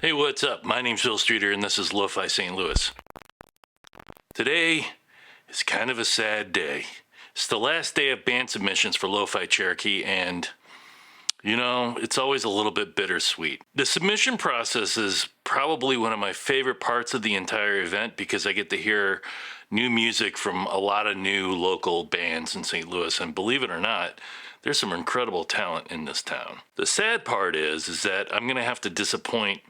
Hey, what's up? My name's Phil Streeter and this is Lo-Fi St. Louis. Today is kind of a sad day. It's the last day of band submissions for Lo-Fi Cherokee, and you know, it's always a little bit bittersweet. The submission process is probably one of my favorite parts of the entire event because I get to hear new music from a lot of new local bands in St. Louis, and believe it or not, there's some incredible talent in this town. The sad part is that I'm gonna have to disappoint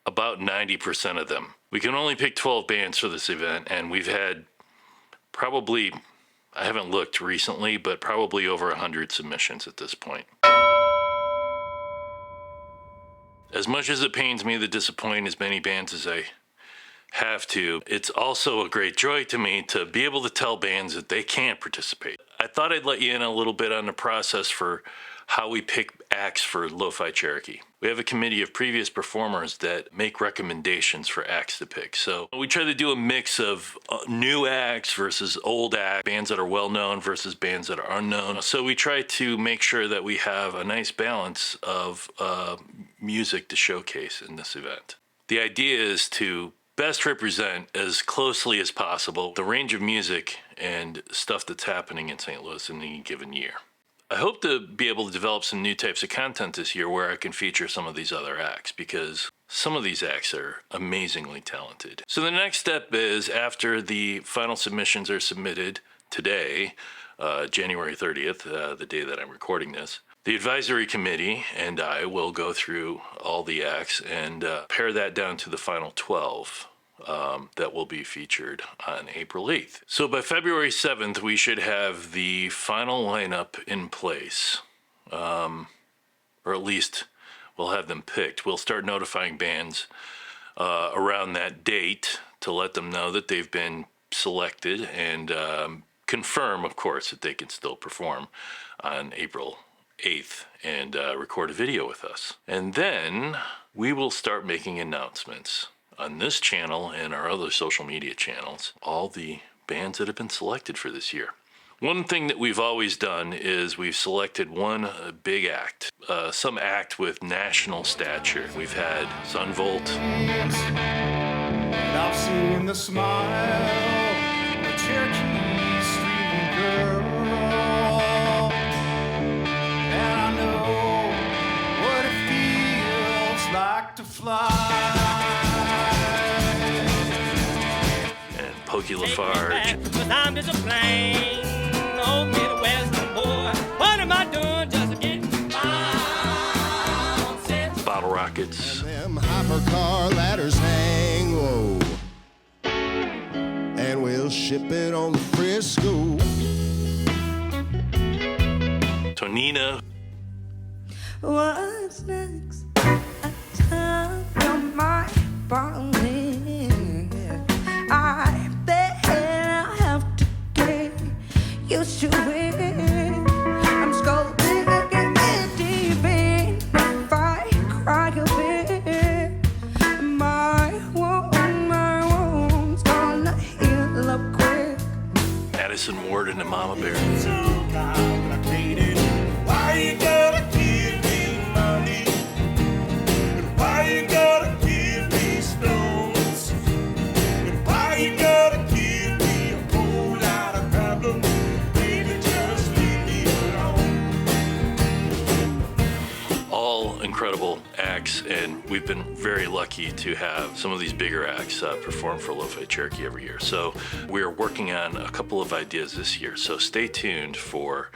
about 90% of them. We can only pick 12 bands for this event, and we've had probably, I haven't looked recently, but probably over 100 submissions at this point. As much as it pains me to disappoint as many bands as I have to, it's also a great joy to me to be able to tell bands that they can't participate. I thought I'd let you in a little bit on the process for how we pick acts for Lo-Fi Cherokee. We have a committee of previous performers that make recommendations for acts to pick. So we try to do a mix of new acts versus old acts, bands that are well known versus bands that are unknown. So we try to make sure that we have a nice balance of music to showcase in this event. The idea is to best represent as closely as possible the range of music and stuff that's happening in St. Louis in any given year. I hope to be able to develop some new types of content this year where I can feature some of these other acts, because some of these acts are amazingly talented. So the next step is, after the final submissions are submitted today, January 30th, the day that I'm recording this, the advisory committee and I will go through all the acts and pare that down to the final 12. That will be featured on April 8th. So by February 7th, we should have the final lineup in place, or at least we'll have them picked. We'll start notifying bands around that date to let them know that they've been selected, and confirm, of course, that they can still perform on April 8th and record a video with us. And then we will start making announcements on this channel and our other social media channels, all the bands that have been selected for this year. One thing that we've always done is we've selected one big act, some act with national stature. We've had Sunvolt. I've seen the smile of a Cherokee street girl, and I know what it feels like to fly. Pokey Lafarge. I'm just a plain old Midwest boy. What am I doing just getting by? Bottle Rockets. And them hypercar ladders hang low, and we'll ship it on the Frisco. Tonina. What's next? I tell you my darling, I bet I have to get used to it. I'm scolding and deep in if I cry a bit. My wound's gonna heal up quick. Addison Ward and the Mama Bear. So complicated. Why you gotta give me money? And why you gotta give me stones? And why you gotta give me a whole lot of problems? Baby, just leave me alone. All incredible acts, and we've been very lucky to have some of these bigger acts perform for Lo-Fi Cherokee every year. So we're working on a couple of ideas this year, so stay tuned for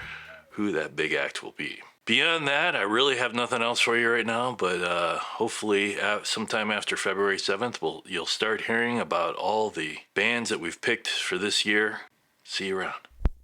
who that big act will be. Beyond that, I really have nothing else for you right now, but hopefully sometime after February 7th, you'll start hearing about all the bands that we've picked for this year. See you around.